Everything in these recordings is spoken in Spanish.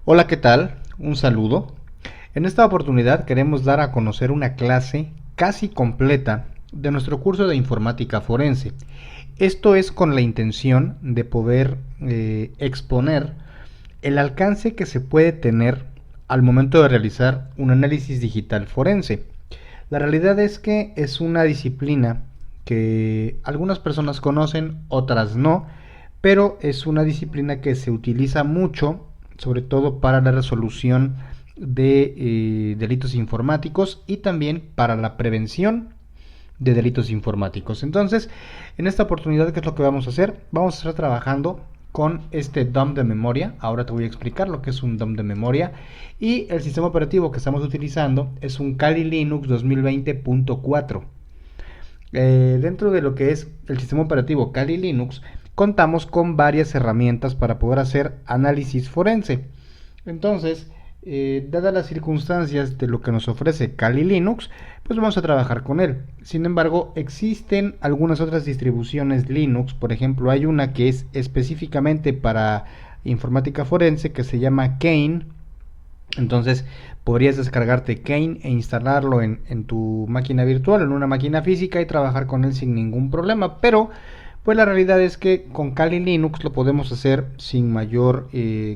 Hola, ¿qué tal? Un saludo. En esta oportunidad queremos dar a conocer una clase casi completa de nuestro curso de informática forense. Esto es con la intención de poder exponer el alcance que se puede tener al momento de realizar un análisis digital forense. La realidad es que es una disciplina que algunas personas conocen, otras no, pero es una disciplina que se utiliza mucho, sobre todo para la resolución de delitos informáticos y también para la prevención de delitos informáticos. Entonces, en esta oportunidad, ¿qué es lo que vamos a hacer? Vamos a estar trabajando con este DOM de memoria. Ahora te voy a explicar lo que es un DOM de memoria. Y el sistema operativo que estamos utilizando es un Kali Linux 2020.4. Dentro de lo que es el sistema operativo Kali Linux, contamos con varias herramientas para poder hacer análisis forense. Entonces, dadas las circunstancias de lo que nos ofrece Kali Linux, pues vamos a trabajar con él. Sin embargo, existen algunas otras distribuciones Linux. Por ejemplo, hay una que es específicamente para informática forense que se llama Kane. Entonces podrías descargarte Kane e instalarlo en tu máquina virtual, en una máquina física y trabajar con él sin ningún problema. Pero pues la realidad es que con Kali Linux lo podemos hacer sin mayor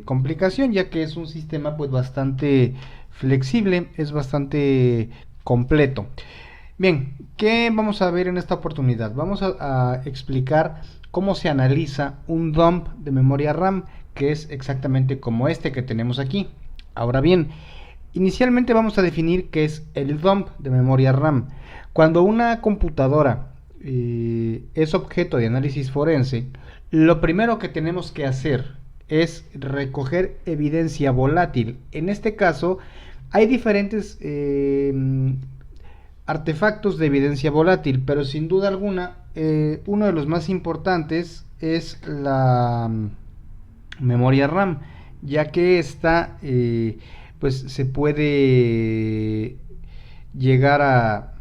complicación, ya que es un sistema pues bastante flexible, es bastante completo. Bien, ¿qué vamos a ver en esta oportunidad? Vamos a explicar cómo se analiza un dump de memoria RAM, que es exactamente como este que tenemos aquí. Ahora bien, inicialmente vamos a definir qué es el dump de memoria RAM. Cuando una computadora es objeto de análisis forense, lo primero que tenemos que hacer es recoger evidencia volátil. En este caso, hay diferentes artefactos de evidencia volátil, pero sin duda alguna, uno de los más importantes es la memoria RAM, ya que esta pues se puede llegar a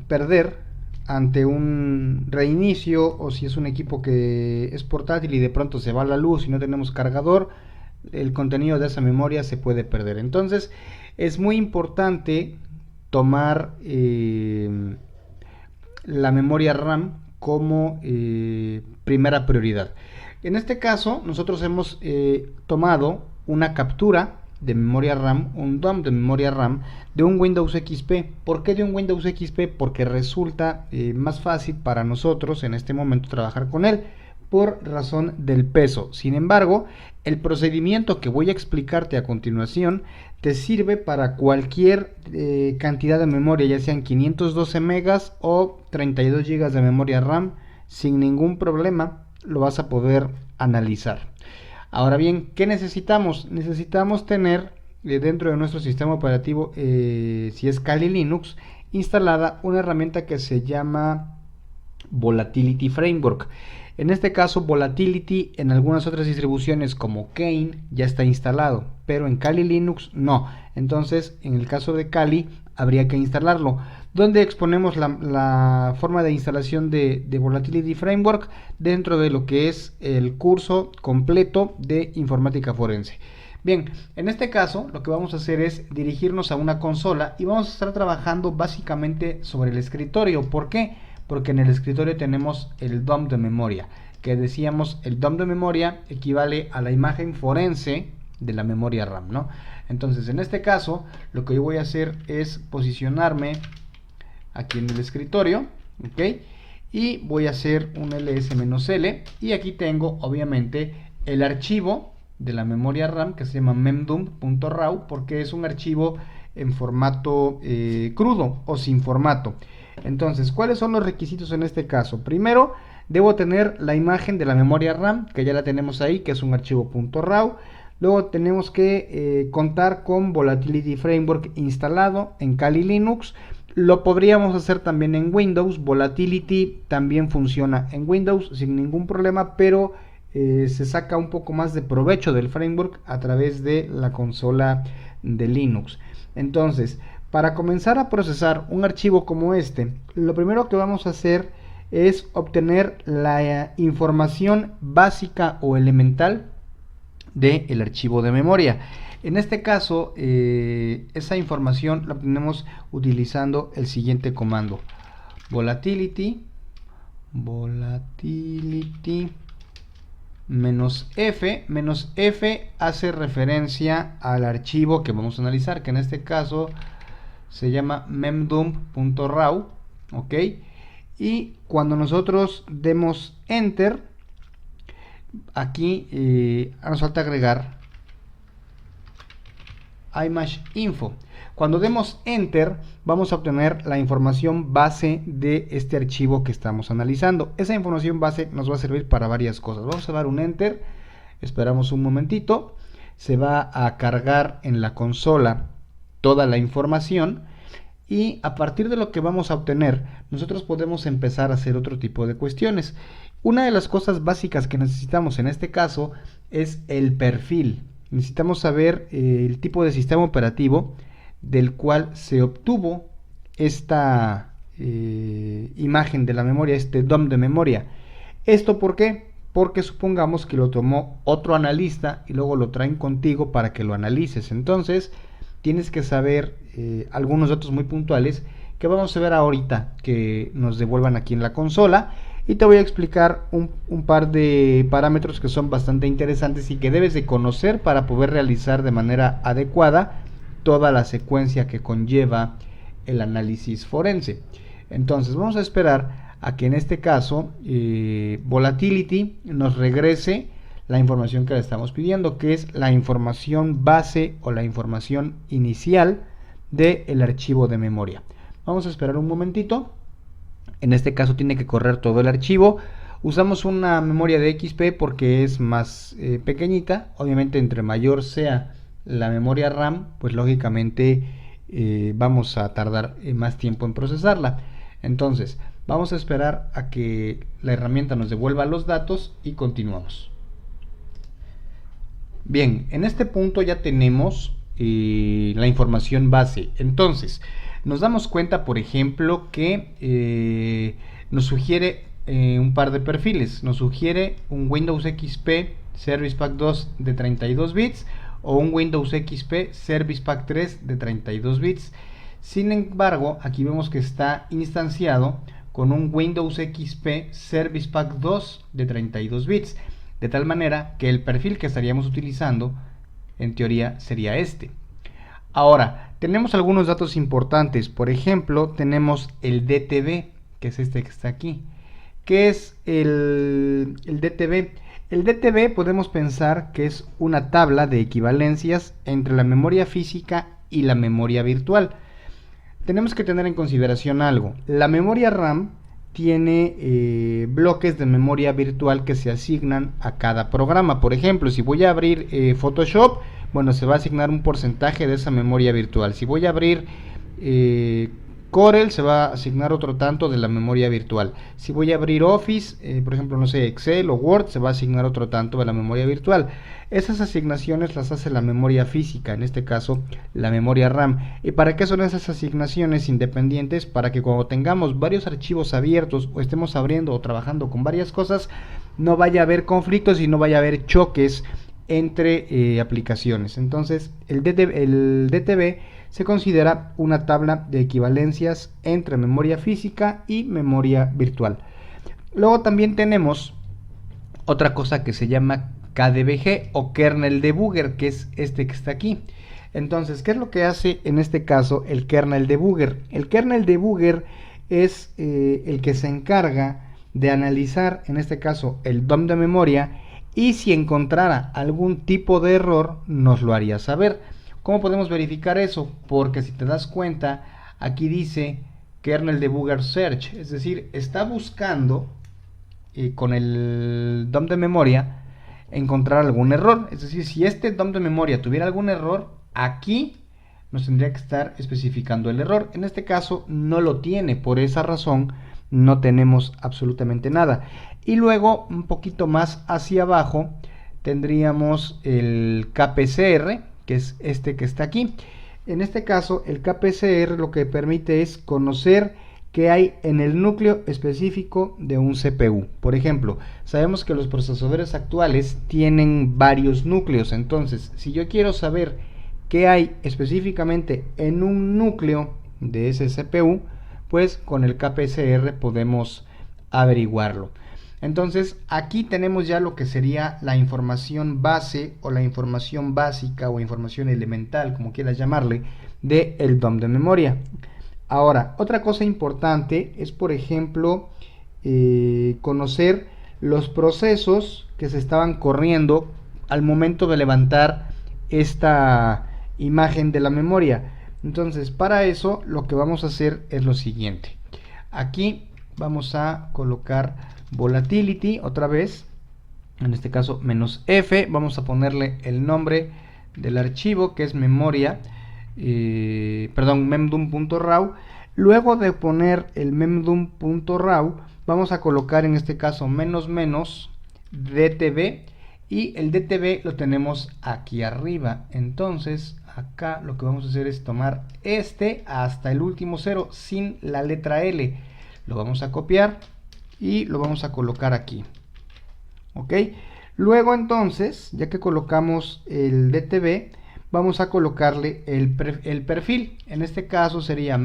perder ante un reinicio, o si es un equipo que es portátil y de pronto se va la luz y no tenemos cargador, el contenido de esa memoria se puede perder. Entonces es muy importante tomar la memoria RAM como primera prioridad. En este caso, nosotros hemos tomado una captura de memoria RAM, un dump de memoria RAM de un Windows XP. ¿Por qué de un Windows XP? Porque resulta más fácil para nosotros en este momento trabajar con él por razón del peso. Sin embargo, el procedimiento que voy a explicarte a continuación te sirve para cualquier cantidad de memoria, ya sean 512 megas o 32 gigas de memoria RAM, sin ningún problema lo vas a poder analizar. Ahora bien, ¿qué necesitamos? Necesitamos tener dentro de nuestro sistema operativo, si es Kali Linux, instalada una herramienta que se llama Volatility Framework. En este caso, Volatility en algunas otras distribuciones como Kane ya está instalado, pero en Kali Linux no. Entonces, en el caso de Kali, habría que instalarlo. Donde exponemos la forma de instalación de Volatility Framework dentro de lo que es el curso completo de informática forense. Bien, en este caso lo que vamos a hacer es dirigirnos a una consola y vamos a estar trabajando básicamente sobre el escritorio. ¿Por qué? Porque en el escritorio tenemos el dump de memoria, que decíamos el dump de memoria equivale a la imagen forense de la memoria RAM, ¿no? Entonces, en este caso, lo que yo voy a hacer es posicionarme aquí en el escritorio, ¿ok? Y voy a hacer un ls-l y aquí tengo, obviamente, el archivo de la memoria RAM que se llama memdump.raw porque es un archivo en formato crudo o sin formato. Entonces, ¿cuáles son los requisitos en este caso? Primero, debo tener la imagen de la memoria RAM, que ya la tenemos ahí, que es un archivo .raw. Luego tenemos que contar con Volatility Framework instalado en Kali Linux. Lo podríamos hacer también en Windows. Volatility también funciona en Windows sin ningún problema, pero se saca un poco más de provecho del framework a través de la consola de Linux. Entonces, para comenzar a procesar un archivo como este, lo primero que vamos a hacer es obtener la información básica o elemental del archivo de memoria. En este caso, esa información la obtenemos utilizando el siguiente comando: volatility -f. -f hace referencia al archivo que vamos a analizar, que en este caso se llama memdump.raw, ¿ok? Y cuando nosotros demos enter, aquí nos falta agregar ImageInfo. Cuando demos enter, vamos a obtener la información base de este archivo que estamos analizando. Esa información base nos va a servir para varias cosas. Vamos a dar un enter, esperamos un momentito, se va a cargar en la consola toda la información, y a partir de lo que vamos a obtener, nosotros podemos empezar a hacer otro tipo de cuestiones. Una de las cosas básicas que necesitamos en este caso es el perfil. Necesitamos saber el tipo de sistema operativo del cual se obtuvo esta imagen de la memoria, este DOM de memoria. ¿Esto por qué? Porque supongamos que lo tomó otro analista y luego lo traen contigo para que lo analices. Entonces tienes que saber algunos datos muy puntuales que vamos a ver ahorita que nos devuelvan aquí en la consola, y te voy a explicar un par de parámetros que son bastante interesantes y que debes de conocer para poder realizar de manera adecuada toda la secuencia que conlleva el análisis forense. Entonces vamos a esperar a que en este caso Volatility nos regrese la información que le estamos pidiendo, que es la información base o la información inicial del archivo de memoria. Vamos a esperar un momentito. En este caso tiene que correr todo el archivo. Usamos una memoria de XP porque es más pequeñita. Obviamente entre mayor sea la memoria RAM, pues lógicamente vamos a tardar más tiempo en procesarla. Entonces vamos a esperar a que la herramienta nos devuelva los datos y continuamos. Bien, en este punto ya tenemos la información base. Entonces nos damos cuenta, por ejemplo, que nos sugiere un par de perfiles. Nos sugiere un Windows XP Service Pack 2 de 32 bits o un Windows XP Service Pack 3 de 32 bits. Sin embargo, aquí vemos que está instanciado con un Windows XP Service Pack 2 de 32 bits, de tal manera que el perfil que estaríamos utilizando en teoría sería este. Ahora, tenemos algunos datos importantes. Por ejemplo, tenemos el DTB, que es este que está aquí. ¿Qué es el DTB? El DTB podemos pensar que es una tabla de equivalencias entre la memoria física y la memoria virtual. Tenemos que tener en consideración algo. La memoria RAM tiene bloques de memoria virtual que se asignan a cada programa. Por ejemplo, si voy a abrir Photoshop, bueno, se va a asignar un porcentaje de esa memoria virtual. Si voy a abrir Corel, se va a asignar otro tanto de la memoria virtual. Si voy a abrir Office, por ejemplo, no sé, Excel o Word, se va a asignar otro tanto de la memoria virtual. Esas asignaciones las hace la memoria física, en este caso la memoria RAM. ¿Y para qué son esas asignaciones independientes? Para que cuando tengamos varios archivos abiertos o estemos abriendo o trabajando con varias cosas, no vaya a haber conflictos y no vaya a haber choques entre aplicaciones. Entonces el DTB se considera una tabla de equivalencias entre memoria física y memoria virtual. Luego también tenemos otra cosa que se llama KDBG o kernel debugger, que es este que está aquí. Entonces, ¿qué es lo que hace en este caso el kernel debugger? El kernel debugger es el que se encarga de analizar, en este caso, el DOM de memoria, y si encontrara algún tipo de error nos lo haría saber. ¿Cómo podemos verificar eso? Porque si te das cuenta, aquí dice kernel debugger search, es decir, está buscando con el DOM de memoria encontrar algún error. Es decir, si este DOM de memoria tuviera algún error, aquí nos tendría que estar especificando el error. En este caso no lo tiene, por esa razón no tenemos absolutamente nada. Y luego un poquito más hacia abajo tendríamos el KPCR, que es este que está aquí. En este caso el KPCR lo que permite es conocer que hay en el núcleo específico de un CPU. Por ejemplo, sabemos que los procesadores actuales tienen varios núcleos. Entonces, si yo quiero saber qué hay específicamente en un núcleo de ese CPU, pues con el kpsr podemos averiguarlo. Entonces aquí tenemos ya lo que sería la información base o la información básica o información elemental, como quieras llamarle, del DOM de memoria. Ahora, otra cosa importante es, por ejemplo, conocer los procesos que se estaban corriendo al momento de levantar esta imagen de la memoria. Entonces, para eso lo que vamos a hacer es lo siguiente. Aquí vamos a colocar volatility otra vez, en este caso "-f", vamos a ponerle el nombre del archivo, que es memoria, memdum.raw. Luego de poner el memdum.raw, vamos a colocar en este caso "-dtb", y el dtb lo tenemos aquí arriba. Entonces acá lo que vamos a hacer es tomar este hasta el último cero sin la letra L, lo vamos a copiar y lo vamos a colocar aquí. Ok, luego entonces, ya que colocamos el dtb, vamos a colocarle el perfil. En este caso sería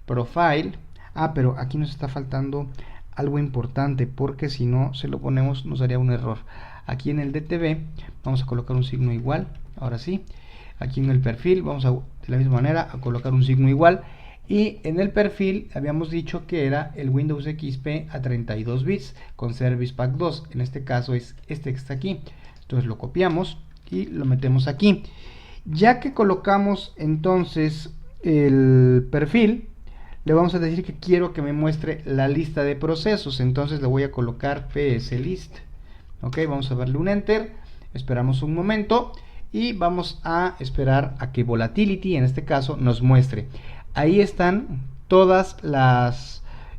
"-profile". Pero aquí nos está faltando algo importante, porque si no se lo ponemos nos daría un error. Aquí en el dtb vamos a colocar un signo igual. Ahora sí, aquí en el perfil vamos a, de la misma manera, a colocar un signo igual. Y en el perfil habíamos dicho que era el Windows XP a 32 bits con Service Pack 2. En este caso es este que está aquí. Entonces lo copiamos y lo metemos aquí. Ya que colocamos entonces el perfil, le vamos a decir que quiero que me muestre la lista de procesos. Entonces le voy a colocar pslist. Ok, vamos a darle un enter, esperamos un momento y vamos a esperar a que volatility, en este caso, nos muestre. Ahí están todos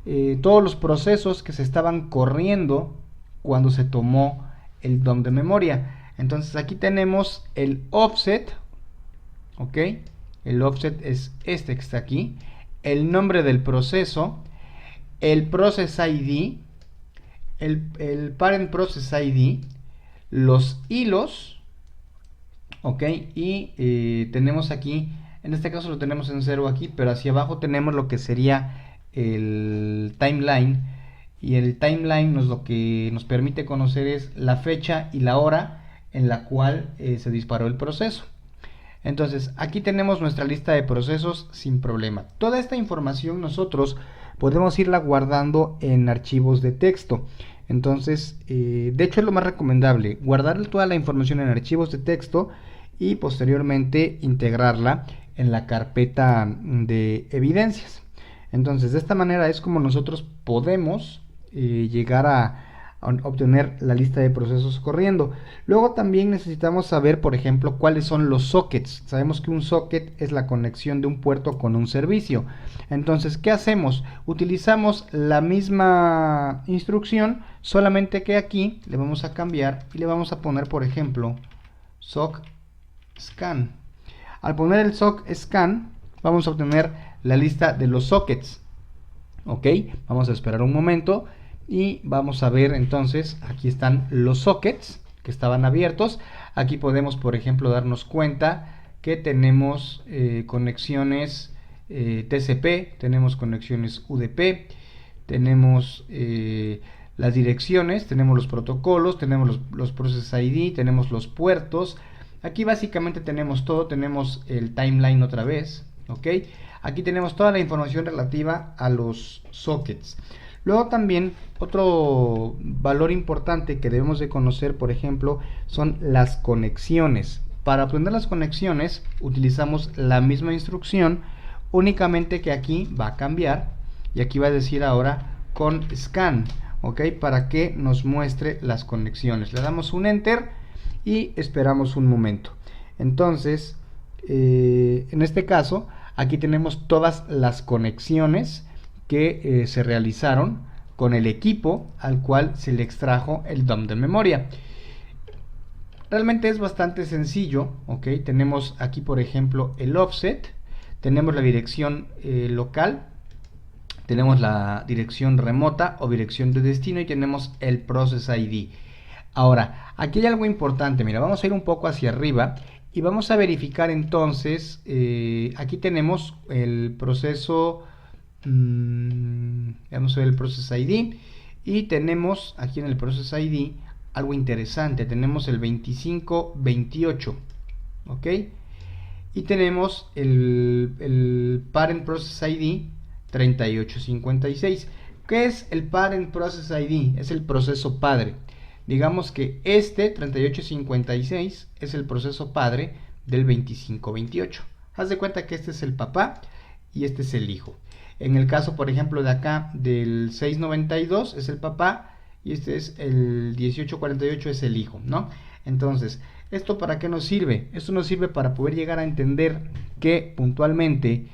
los procesos que se estaban corriendo cuando se tomó el DOM de memoria. Entonces aquí tenemos el offset, ok, el offset es este que está aquí, el nombre del proceso, el process ID, el parent process ID, los hilos, ok, y tenemos aquí, en este caso lo tenemos en 0 aquí, pero hacia abajo tenemos lo que sería el timeline, y el timeline lo que nos permite conocer es la fecha y la hora en la cual se disparó el proceso. Entonces aquí tenemos nuestra lista de procesos sin problema. Toda esta información nosotros podemos irla guardando en archivos de texto. Entonces, de hecho es lo más recomendable, guardar toda la información en archivos de texto y posteriormente integrarla en la carpeta de evidencias. Entonces, de esta manera es como nosotros podemos llegar a obtener la lista de procesos corriendo. Luego también necesitamos saber, por ejemplo, cuáles son los sockets. Sabemos que un socket es la conexión de un puerto con un servicio. Entonces, ¿qué hacemos? Utilizamos la misma instrucción, solamente que aquí le vamos a cambiar y le vamos a poner, por ejemplo, sock scan. Al poner el sock scan, vamos a obtener la lista de los sockets. Ok, vamos a esperar un momento y vamos a ver entonces, aquí están los sockets que estaban abiertos. Aquí podemos, por ejemplo, darnos cuenta que tenemos conexiones TCP, tenemos conexiones UDP, tenemos las direcciones, tenemos los protocolos, tenemos los process ID, tenemos los puertos. Aquí básicamente tenemos todo, tenemos el timeline otra vez, ¿ok? Aquí tenemos toda la información relativa a los sockets. Luego también otro valor importante que debemos de conocer, por ejemplo, son las conexiones. Para obtener las conexiones utilizamos la misma instrucción, únicamente que aquí va a cambiar y aquí va a decir ahora con scan, ¿ok? Para que nos muestre las conexiones. Le damos un enter y esperamos un momento. Entonces, en este caso, aquí tenemos todas las conexiones que se realizaron con el equipo al cual se le extrajo el DOM de memoria. Realmente es bastante sencillo, ¿ok? Tenemos aquí, por ejemplo, el offset, tenemos la dirección local, tenemos la dirección remota o dirección de destino y tenemos el Process ID. Ahora, aquí hay algo importante, mira, vamos a ir un poco hacia arriba y vamos a verificar entonces, aquí tenemos el proceso, vamos a ver el Process ID y tenemos aquí en el Process ID algo interesante, tenemos el 2528, ¿ok? Y tenemos el Parent Process ID 3856. ¿Qué es el Parent Process ID? Es el proceso padre. Digamos que este 3856 es el proceso padre del 2528. Haz de cuenta que este es el papá y este es el hijo. En el caso, por ejemplo, de acá del 692 es el papá y este es el 1848 es el hijo, ¿no? Entonces, ¿esto para qué nos sirve? Esto nos sirve para poder llegar a entender que puntualmente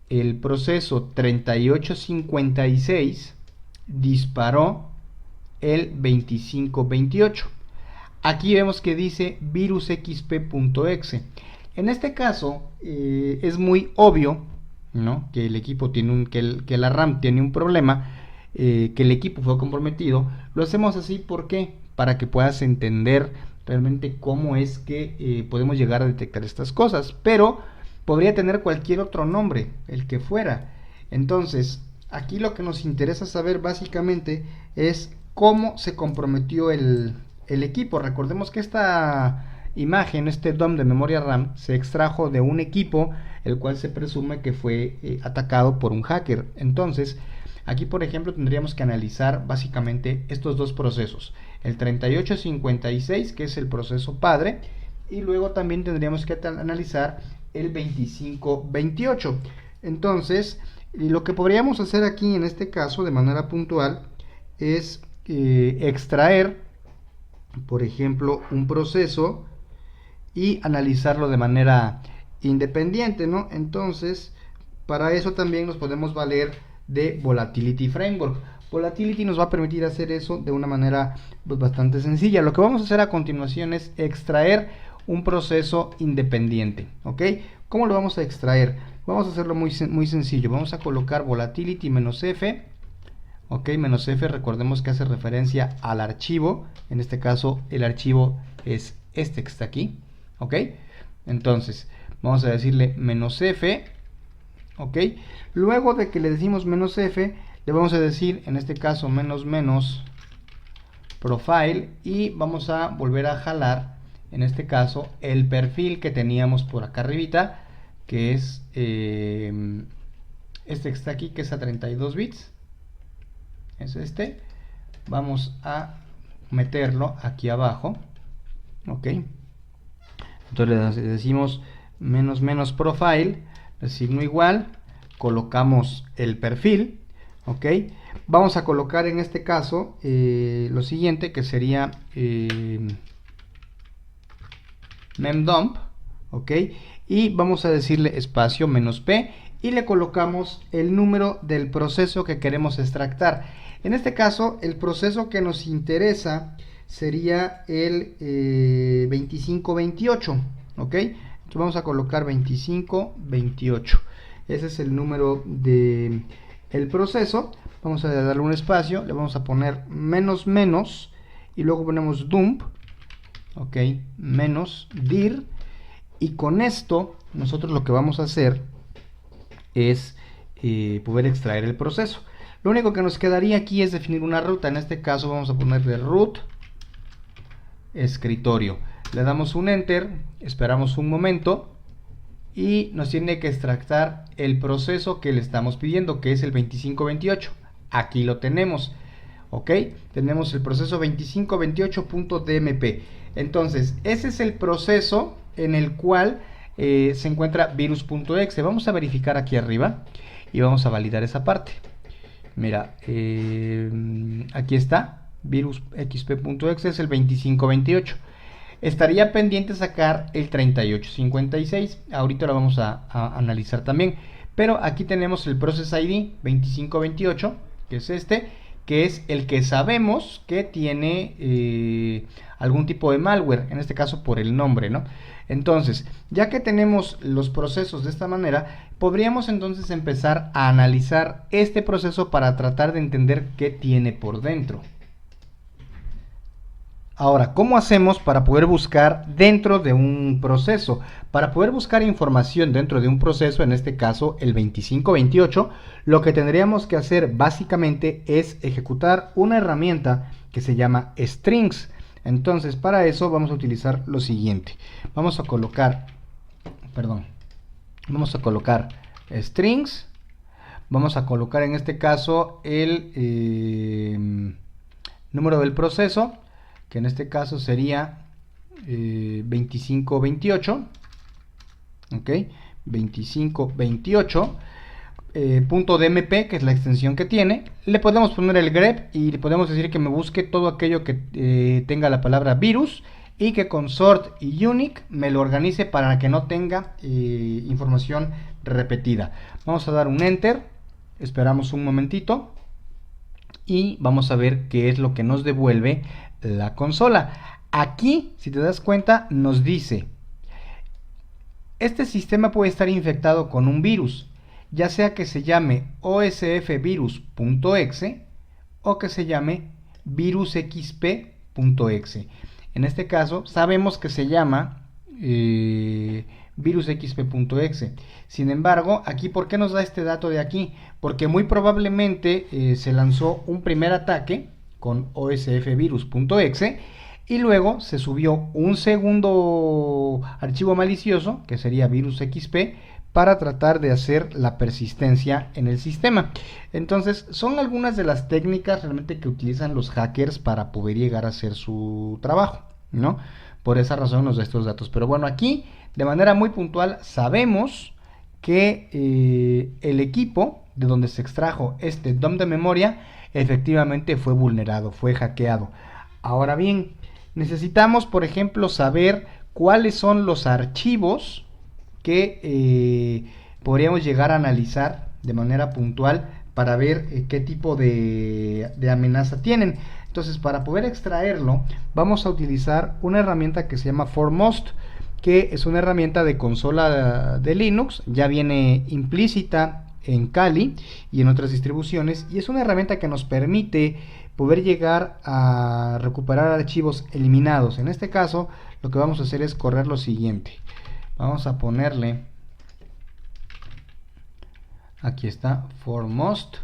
el proceso 3856 disparó el 2528. Aquí vemos que dice virusxp.exe. En este caso es muy obvio, ¿no?, que el equipo tiene que la RAM tiene un problema, que el equipo fue comprometido. Lo hacemos así, ¿por qué? Para que puedas entender realmente cómo es que podemos llegar a detectar estas cosas, pero podría tener cualquier otro nombre, el que fuera. Entonces, aquí lo que nos interesa saber básicamente es cómo se comprometió el equipo. Recordemos que esta imagen, este DOM de memoria RAM, se extrajo de un equipo el cual se presume que fue atacado por un hacker. Entonces, aquí por ejemplo tendríamos que analizar básicamente estos dos procesos, el 3856, que es el proceso padre, y luego también tendríamos que analizar el 2528. Entonces, lo que podríamos hacer aquí en este caso de manera puntual es extraer, por ejemplo, un proceso y analizarlo de manera independiente, ¿no? Entonces, para eso también nos podemos valer de Volatility Framework. Volatility nos va a permitir hacer eso de una manera pues bastante sencilla. Lo que vamos a hacer a continuación es extraer un proceso independiente, ¿ok? ¿Cómo lo vamos a extraer? Vamos a hacerlo muy sencillo. Vamos a colocar Volatility "-f", ok, "-f", recordemos que hace referencia al archivo. En este caso el archivo es este que está aquí, ok. Entonces vamos a decirle "-f", ok. Luego de que le decimos "-f", le vamos a decir en este caso "-profile", y vamos a volver a jalar en este caso el perfil que teníamos por acá arribita, que es este que está aquí, que es a 32 bits, es este. Vamos a meterlo aquí abajo, ok. Entonces le decimos "-profile", le signo igual, colocamos el perfil, ok. Vamos a colocar en este caso lo siguiente, que sería memdump, ok, y vamos a decirle espacio "-p", y le colocamos el número del proceso que queremos extractar. En este caso el proceso que nos interesa sería el 2528, ok. Entonces vamos a colocar 2528, ese es el número de el proceso. Vamos a darle un espacio, le vamos a poner -- y luego ponemos dump, ok, -dir, y con esto nosotros lo que vamos a hacer es poder extraer el proceso. Lo único que nos quedaría aquí es definir una ruta. En este caso vamos a ponerle root escritorio, le damos un enter, esperamos un momento y nos tiene que extractar el proceso que le estamos pidiendo, que es el 2528. Aquí lo tenemos, ok, tenemos el proceso 2528.dmp. entonces ese es el proceso en el cual se encuentra virus.exe. Vamos a verificar aquí arriba y vamos a validar esa parte. Mira, aquí está, virusxp.exe es el 2528. Estaría pendiente sacar el 3856, ahorita lo vamos a analizar también, pero aquí tenemos el Process ID 2528, que es este, que es el que sabemos que tiene algún tipo de malware, en este caso por el nombre, ¿no? Entonces, ya que tenemos los procesos de esta manera, podríamos entonces empezar a analizar este proceso para tratar de entender qué tiene por dentro. Ahora, ¿cómo hacemos para poder buscar dentro de un proceso? Para poder buscar información dentro de un proceso, en este caso el 2528, lo que tendríamos que hacer básicamente es ejecutar una herramienta que se llama strings. Entonces, para eso vamos a utilizar lo siguiente. Vamos a colocar strings. Vamos a colocar en este caso el número del proceso, que en este caso sería 2528, ok, 2528, .dmp, que es la extensión que tiene. Le podemos poner el grep y le podemos decir que me busque todo aquello que tenga la palabra virus y que con sort y unique me lo organice para que no tenga información repetida. Vamos a dar un enter, esperamos un momentito y vamos a ver qué es lo que nos devuelve la consola. Aquí, si te das cuenta, nos dice: este sistema puede estar infectado con un virus, ya sea que se llame osfvirus.exe o que se llame virusxp.exe. En este caso, sabemos que se llama virusxp.exe. Sin embargo, aquí, ¿por qué nos da este dato de aquí? Porque muy probablemente se lanzó un primer ataque con osfvirus.exe y luego se subió un segundo archivo malicioso, que sería virusxp, para tratar de hacer la persistencia en el sistema. Entonces, son algunas de las técnicas realmente que utilizan los hackers para poder llegar a hacer su trabajo, ¿no? Por esa razón nos da estos datos. Pero bueno, aquí, de manera muy puntual, sabemos que el equipo de donde se extrajo este dump de memoria efectivamente fue vulnerado, fue hackeado. Ahora bien, necesitamos, por ejemplo, saber cuáles son los archivos que podríamos llegar a analizar de manera puntual para ver qué tipo de amenaza tienen. Entonces, para poder extraerlo, vamos a utilizar una herramienta que se llama Foremost, que es una herramienta de consola de Linux, ya viene implícita en Kali y en otras distribuciones, y es una herramienta que nos permite poder llegar a recuperar archivos eliminados. En este caso, lo que vamos a hacer es correr lo siguiente. Vamos a ponerle, aquí está, foremost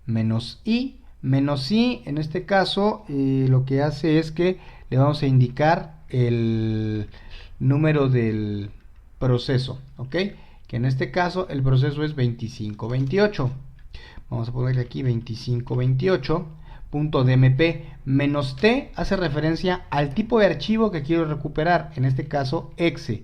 -i. -i en este caso lo que hace es que le vamos a indicar el número del proceso, ok, que en este caso el proceso es 2528. Vamos a ponerle aquí 2528.dmp. -t hace referencia al tipo de archivo que quiero recuperar, en este caso exe.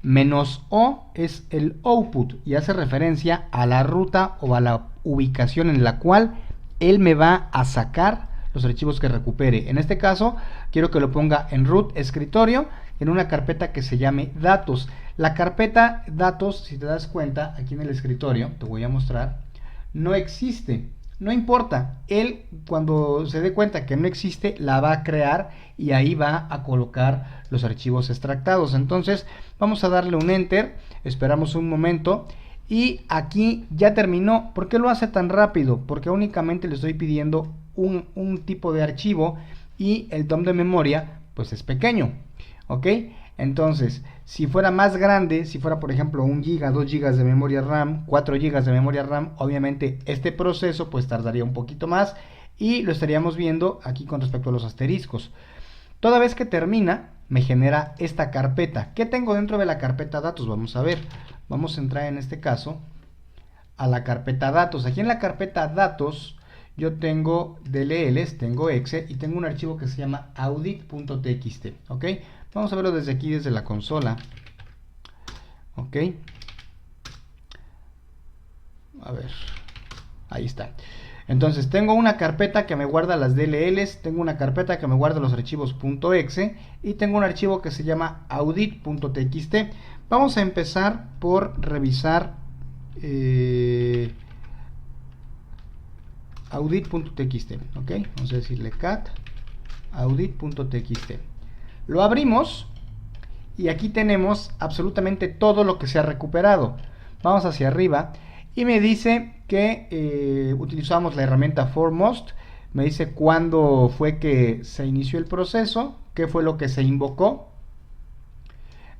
-o es el output y hace referencia a la ruta o a la ubicación en la cual él me va a sacar los archivos que recupere. En este caso quiero que lo ponga en root escritorio, en una carpeta que se llame datos. La carpeta datos, si te das cuenta, aquí en el escritorio, te voy a mostrar, no existe. No importa, él cuando se dé cuenta que no existe, la va a crear y ahí va a colocar los archivos extractados. Entonces vamos a darle un enter, esperamos un momento y aquí ya terminó. ¿Por qué lo hace tan rápido? Porque únicamente le estoy pidiendo un tipo de archivo y el dump de memoria pues es pequeño, ¿ok? Entonces, si fuera más grande, si fuera por ejemplo 1 GB, 2 GB de memoria RAM, 4 GB de memoria RAM, obviamente este proceso pues tardaría un poquito más y lo estaríamos viendo aquí con respecto a los asteriscos. Toda vez que termina, me genera esta carpeta. ¿Qué tengo dentro de la carpeta datos? Vamos a ver. Vamos a entrar en este caso a la carpeta datos. Aquí en la carpeta datos yo tengo DLLs, tengo exe y tengo un archivo que se llama audit.txt, ¿ok? Vamos a verlo desde aquí, desde la consola. Ok. A ver. Ahí está. Entonces tengo una carpeta que me guarda las DLLs, tengo una carpeta que me guarda los archivos .exe y tengo un archivo que se llama audit.txt. Vamos a empezar por revisar audit.txt, ok, vamos a decirle cat audit.txt. Lo abrimos y aquí tenemos absolutamente todo lo que se ha recuperado. Vamos hacia arriba y me dice que utilizamos la herramienta foremost. Me dice cuándo fue que se inició el proceso, qué fue lo que se invocó,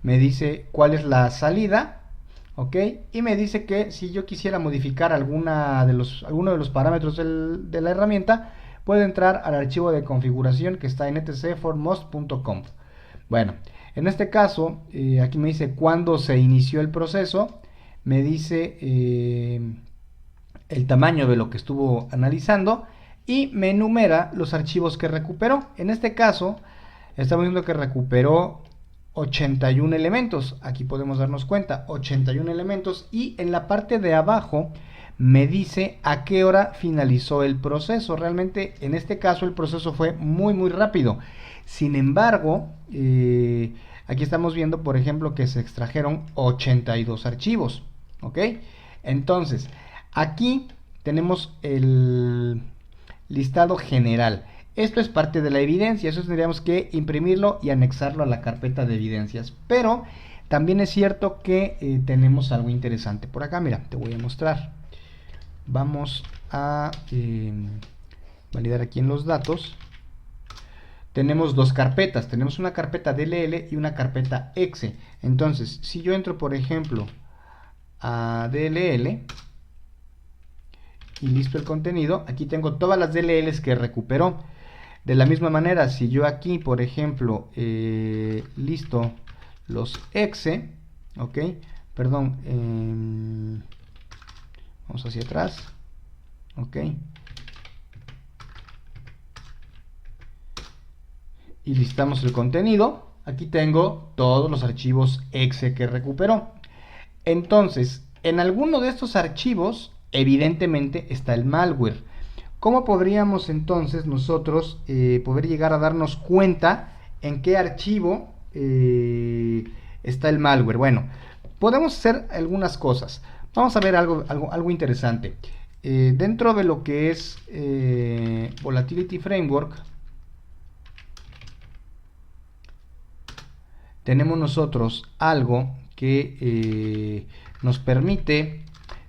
me dice cuál es la salida, ok, y me dice que si yo quisiera modificar alguno de los parámetros de la herramienta, puedo entrar al archivo de configuración que está en etcforemost.conf. Bueno, en este caso, aquí me dice cuándo se inició el proceso, me dice el tamaño de lo que estuvo analizando y me enumera los archivos que recuperó. En este caso, estamos viendo que recuperó 81 elementos. Aquí podemos darnos cuenta, 81 elementos, y en la parte de abajo me dice a qué hora finalizó el proceso. Realmente en este caso el proceso fue muy rápido. Sin embargo, aquí estamos viendo, por ejemplo, que se extrajeron 82 archivos, ¿ok? Entonces, aquí tenemos el listado general. Esto es parte de la evidencia, eso tendríamos que imprimirlo y anexarlo a la carpeta de evidencias. Pero también es cierto que tenemos algo interesante por acá. Mira, te voy a mostrar. Vamos a validar aquí en los datos. Tenemos dos carpetas, tenemos una carpeta DLL y una carpeta exe. Entonces, si yo entro, por ejemplo, a DLL y listo el contenido, aquí tengo todas las DLLs que recuperó. De la misma manera, si yo aquí, por ejemplo, listo los exe, ok, perdón, vamos hacia atrás, ok, y listamos el contenido, aquí tengo todos los archivos exe que recuperó. Entonces, en alguno de estos archivos, evidentemente está el malware. ¿Cómo podríamos entonces nosotros poder llegar a darnos cuenta en qué archivo está el malware? Bueno, podemos hacer algunas cosas. Vamos a ver algo interesante. Dentro de lo que es Volatility Framework, tenemos nosotros algo que nos permite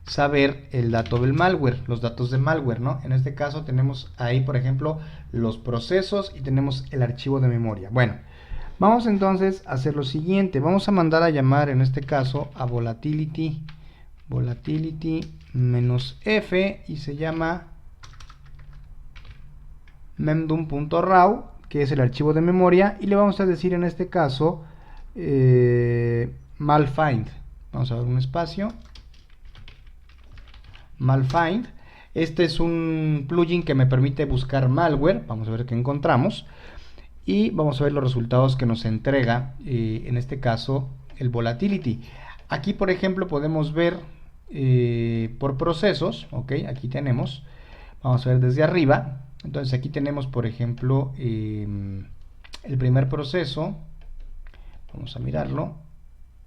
saber el dato del malware, los datos de malware, ¿no? En este caso tenemos ahí, por ejemplo, los procesos y tenemos el archivo de memoria. Bueno, vamos entonces a hacer lo siguiente. Vamos a mandar a llamar, en este caso, a volatility -f y se llama memdum.raw, que es el archivo de memoria, y le vamos a decir en este caso malfind. Vamos a dar un espacio. Malfind. Este es un plugin que me permite buscar malware. Vamos a ver qué encontramos y vamos a ver los resultados que nos entrega en este caso el volatility. Aquí, por ejemplo, podemos ver por procesos. Ok, aquí tenemos, vamos a ver desde arriba. Entonces aquí tenemos, por ejemplo, el primer proceso. Vamos a mirarlo.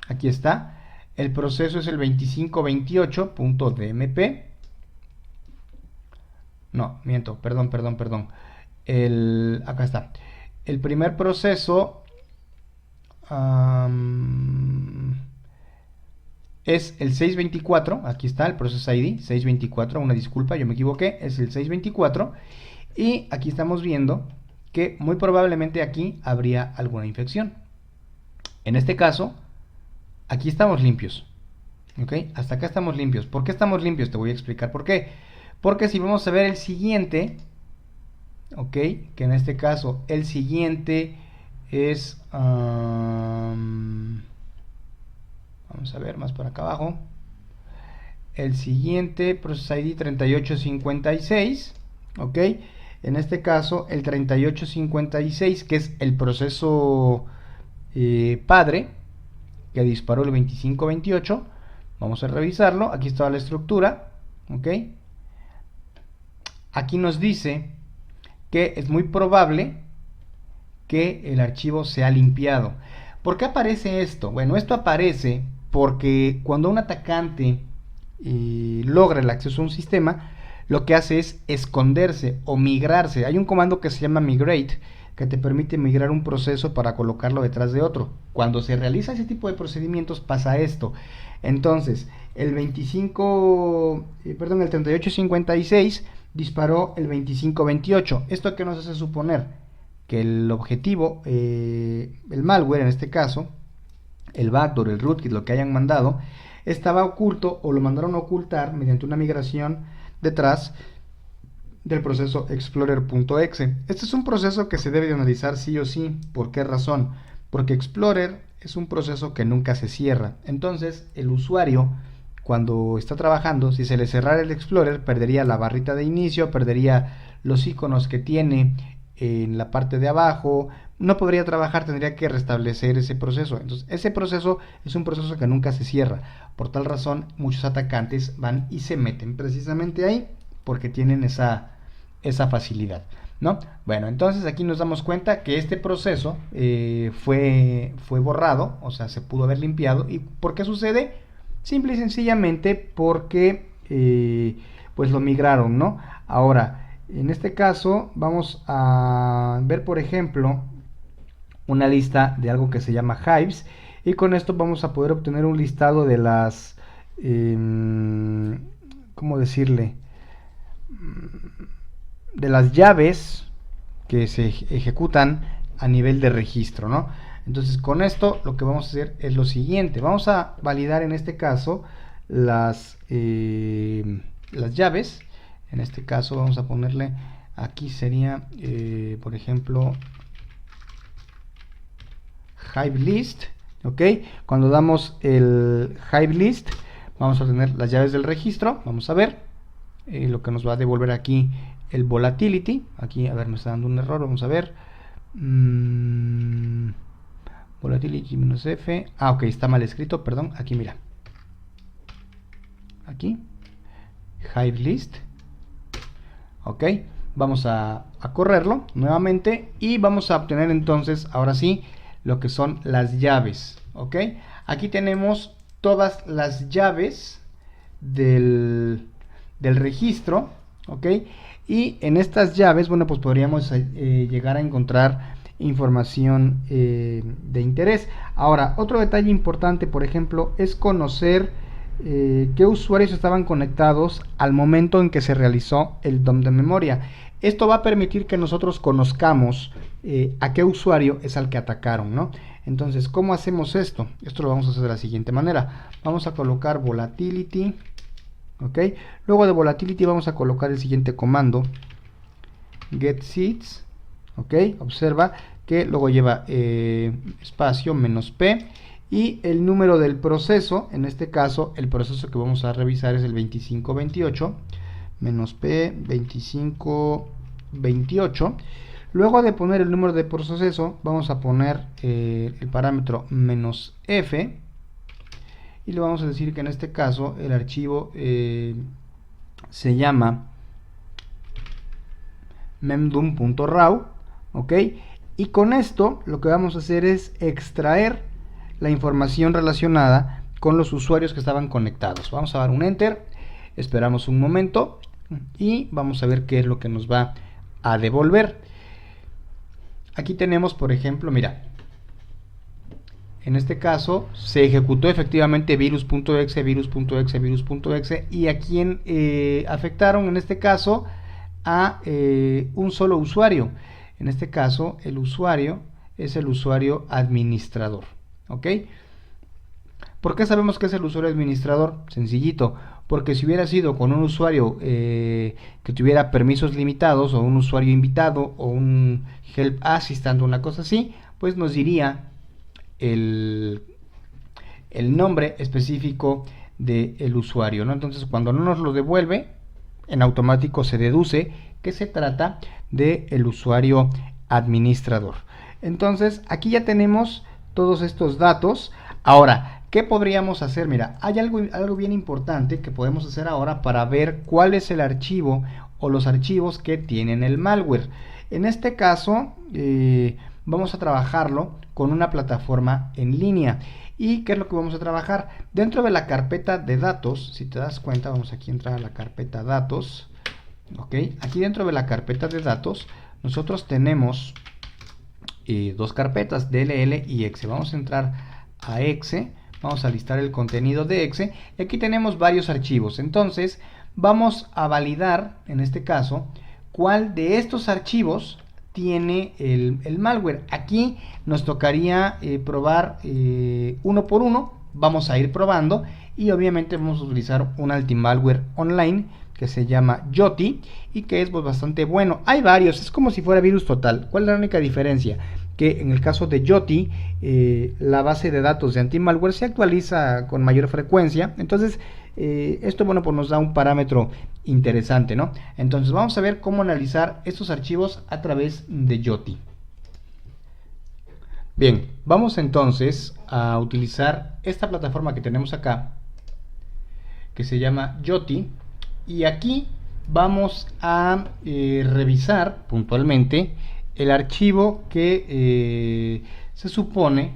Aquí está. El proceso es el 2528.dmp. No, miento, perdón. Acá está. El primer proceso es el 624. Aquí está el proceso ID 624. Una disculpa, yo me equivoqué. Es el 624. Y aquí estamos viendo que muy probablemente aquí habría alguna infección. En este caso, aquí estamos limpios, ¿ok? Hasta acá estamos limpios. ¿Por qué estamos limpios? Te voy a explicar por qué. Porque si vamos a ver el siguiente, ¿ok? Que en este caso el siguiente es... vamos a ver más para acá abajo. El siguiente, Process ID 3856, ¿ok? En este caso el 3856, que es el proceso padre, que disparó el 2528. Vamos a revisarlo. Aquí está la estructura, ok. Aquí nos dice que es muy probable que el archivo sea limpiado. ¿Por qué aparece esto? Bueno, esto aparece porque cuando un atacante logra el acceso a un sistema, lo que hace es esconderse o migrarse. Hay un comando que se llama migrate, que te permite migrar un proceso para colocarlo detrás de otro. Cuando se realiza ese tipo de procedimientos pasa esto. Entonces, el 3856 disparó el 2528. ¿Esto qué nos hace suponer? Que el objetivo, el malware en este caso, el backdoor, el rootkit, lo que hayan mandado, estaba oculto o lo mandaron a ocultar mediante una migración detrás del proceso explorer.exe. Este es un proceso que se debe de analizar sí o sí. ¿Por qué razón? Porque Explorer es un proceso que nunca se cierra. Entonces, el usuario, cuando está trabajando, si se le cerrara el Explorer, perdería la barrita de inicio, perdería los iconos que tiene en la parte de abajo, no podría trabajar, tendría que restablecer ese proceso. Entonces, ese proceso es un proceso que nunca se cierra. Por tal razón, muchos atacantes van y se meten precisamente ahí porque tienen esa facilidad, ¿no? Bueno, entonces aquí nos damos cuenta que este proceso fue borrado, o sea, se pudo haber limpiado. ¿Y por qué sucede? Simple y sencillamente porque pues lo migraron, ¿no? Ahora, en este caso vamos a ver, por ejemplo, una lista de algo que se llama Hives, y con esto vamos a poder obtener un listado de las ¿cómo decirle? De las llaves que se ejecutan a nivel de registro, ¿no? Entonces, con esto lo que vamos a hacer es lo siguiente: vamos a validar en este caso las llaves. En este caso vamos a ponerle, aquí sería por ejemplo Hive List, ¿ok? Cuando damos el Hive List vamos a tener las llaves del registro. Vamos a ver lo que nos va a devolver aquí el volatility. Aquí, a ver, me está dando un error, vamos a ver. Volatility menos F. Ah, ok, está mal escrito, perdón. Aquí, mira. Aquí. Hive List. Ok, vamos a correrlo nuevamente y vamos a obtener entonces, ahora sí, lo que son las llaves. Ok, aquí tenemos todas las llaves del registro. Ok, y en estas llaves, bueno, pues podríamos llegar a encontrar información de interés. Ahora, otro detalle importante, por ejemplo, es conocer qué usuarios estaban conectados al momento en que se realizó el dump de memoria. Esto va a permitir que nosotros conozcamos a qué usuario es al que atacaron, ¿no? Entonces, ¿cómo hacemos esto? Esto lo vamos a hacer de la siguiente manera. Vamos a colocar volatility. Ok, luego de volatility vamos a colocar el siguiente comando, get seeds. Ok, observa que luego lleva espacio -p y el número del proceso. En este caso el proceso que vamos a revisar es el 2528 -p 2528. Luego de poner el número de proceso vamos a poner el parámetro -f y le vamos a decir que en este caso el archivo se llama memdum.raw. ok, y con esto lo que vamos a hacer es extraer la información relacionada con los usuarios que estaban conectados. Vamos a dar un enter, esperamos un momento y vamos a ver qué es lo que nos va a devolver. Aquí tenemos, por ejemplo, mira, en este caso se ejecutó efectivamente virus.exe, virus.exe, virus.exe, y a quien afectaron en este caso a un solo usuario. En este caso el usuario es el usuario administrador. ¿Ok? ¿Por qué sabemos que es el usuario administrador? Sencillito, porque si hubiera sido con un usuario que tuviera permisos limitados, o un usuario invitado, o un help assistant, una cosa así, pues nos diría el nombre específico del usuario, ¿no? Entonces, cuando no nos lo devuelve, en automático se deduce que se trata del usuario administrador. Entonces, aquí ya tenemos todos estos datos. Ahora, ¿qué podríamos hacer? Mira, hay algo bien importante que podemos hacer ahora para ver cuál es el archivo o los archivos que tienen el malware. En este caso, vamos a trabajarlo con una plataforma en línea. ¿Y qué es lo que vamos a trabajar? Dentro de la carpeta de datos, si te das cuenta, vamos aquí a entrar a la carpeta datos. ¿Ok? Aquí dentro de la carpeta de datos nosotros tenemos dos carpetas, DLL y exe. Vamos a entrar a exe, vamos a listar el contenido de exe y aquí tenemos varios archivos. Entonces vamos a validar, en este caso, cuál de estos archivos tiene el malware. Aquí nos tocaría probar uno por uno. Vamos a ir probando y obviamente vamos a utilizar un antimalware online que se llama Yoti y que es pues, bastante bueno. Hay varios, es como si fuera Virus Total. ¿Cuál es la única diferencia? Que en el caso de Yoti, la base de datos de antimalware se actualiza con mayor frecuencia. Entonces, esto bueno, pues nos da un parámetro interesante, ¿no? Entonces, vamos a ver cómo analizar estos archivos a través de Yoti. Bien, vamos entonces a utilizar esta plataforma que tenemos acá, que se llama Yoti, y aquí vamos a revisar puntualmente el archivo que se supone,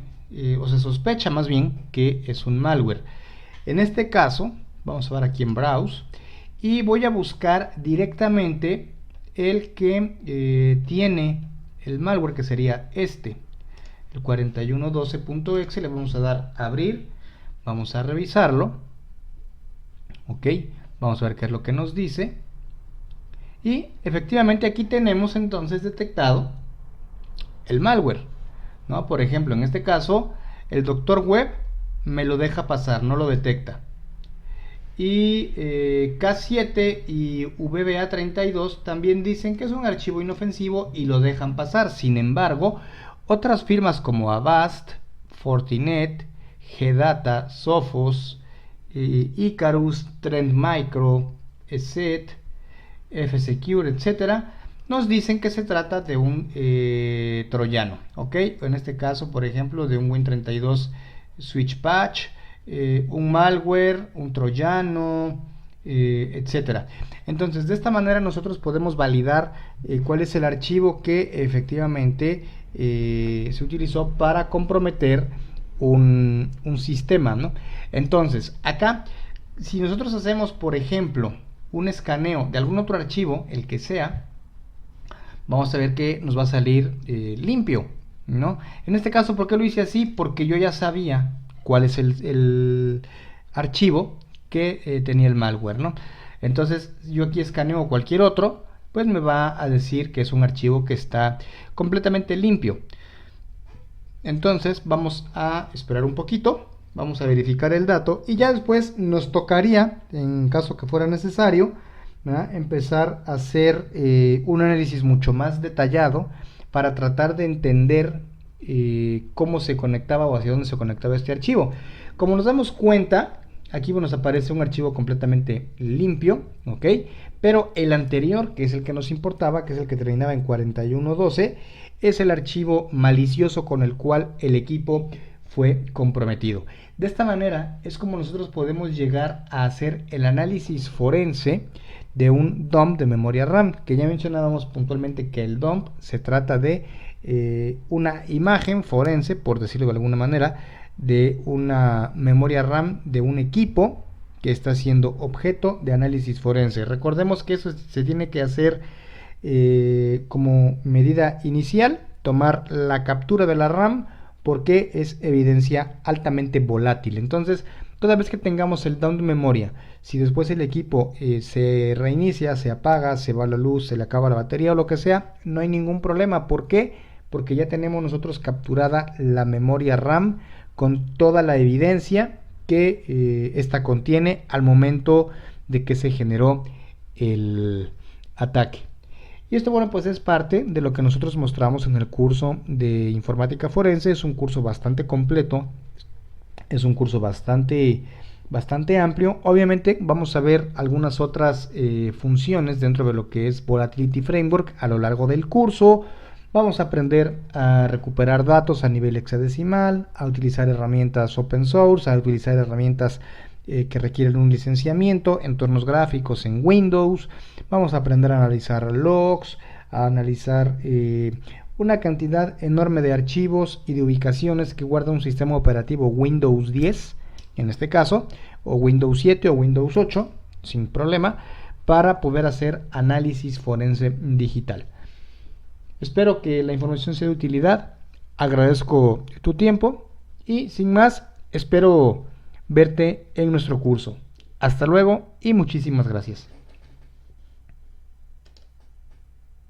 o se sospecha más bien, que es un malware. En este caso, vamos a ver aquí en Browse, y voy a buscar directamente el que tiene el malware, que sería este, el 4112.exe. Le vamos a dar a abrir, vamos a revisarlo, ok, vamos a ver qué es lo que nos dice. Y efectivamente aquí tenemos entonces detectado el malware, ¿no? Por ejemplo, en este caso, el Doctor Web me lo deja pasar, no lo detecta. Y K7 y VBA32 también dicen que es un archivo inofensivo y lo dejan pasar. Sin embargo, otras firmas como Avast, Fortinet, Gdata, Sophos, Icarus, Trend Micro, ESET, F-Secure, etcétera, nos dicen que se trata de un troyano, ¿ok? En este caso, por ejemplo, de un Win32 Switch Patch, un malware, un troyano, etcétera. Entonces, de esta manera nosotros podemos validar cuál es el archivo que efectivamente se utilizó para comprometer un sistema, ¿no? Entonces, acá, si nosotros hacemos, por ejemplo, un escaneo de algún otro archivo, el que sea, vamos a ver que nos va a salir limpio, ¿no? En este caso, ¿por qué lo hice así? Porque yo ya sabía cuál es el archivo que tenía el malware, ¿no? Entonces, yo aquí escaneo cualquier otro, pues me va a decir que es un archivo que está completamente limpio. Entonces, vamos a esperar un poquito. Vamos a verificar el dato y ya después nos tocaría, en caso que fuera necesario, ¿verdad?, empezar a hacer un análisis mucho más detallado para tratar de entender cómo se conectaba o hacia dónde se conectaba este archivo. Como nos damos cuenta, aquí nos aparece un archivo completamente limpio, ¿ok? Pero el anterior, que es el que nos importaba, que es el que terminaba en 4112, es el archivo malicioso con el cual el equipo fue comprometido. De esta manera es como nosotros podemos llegar a hacer el análisis forense de un dump de memoria RAM, que ya mencionábamos puntualmente que el dump se trata de una imagen forense, por decirlo de alguna manera, de una memoria RAM de un equipo que está siendo objeto de análisis forense. Recordemos que eso se tiene que hacer como medida inicial, tomar la captura de la RAM, porque es evidencia altamente volátil. Entonces, toda vez que tengamos el down de memoria, si después el equipo se reinicia, se apaga, se va la luz, se le acaba la batería o lo que sea, no hay ningún problema. ¿Por qué? Porque ya tenemos nosotros capturada la memoria RAM con toda la evidencia que esta contiene al momento de que se generó el ataque. Y esto, bueno, pues es parte de lo que nosotros mostramos en el curso de informática forense. Es un curso bastante completo, es un curso bastante amplio. Obviamente vamos a ver algunas otras funciones dentro de lo que es Volatility Framework a lo largo del curso. Vamos a aprender a recuperar datos a nivel hexadecimal, a utilizar herramientas open source, a utilizar herramientas que requieren un licenciamiento, entornos gráficos en Windows. Vamos a aprender a analizar logs, a analizar una cantidad enorme de archivos y de ubicaciones que guarda un sistema operativo Windows 10, en este caso, o Windows 7 o Windows 8, sin problema, para poder hacer análisis forense digital. Espero que la información sea de utilidad. Agradezco tu tiempo y sin más, espero verte en nuestro curso. Hasta luego y muchísimas gracias.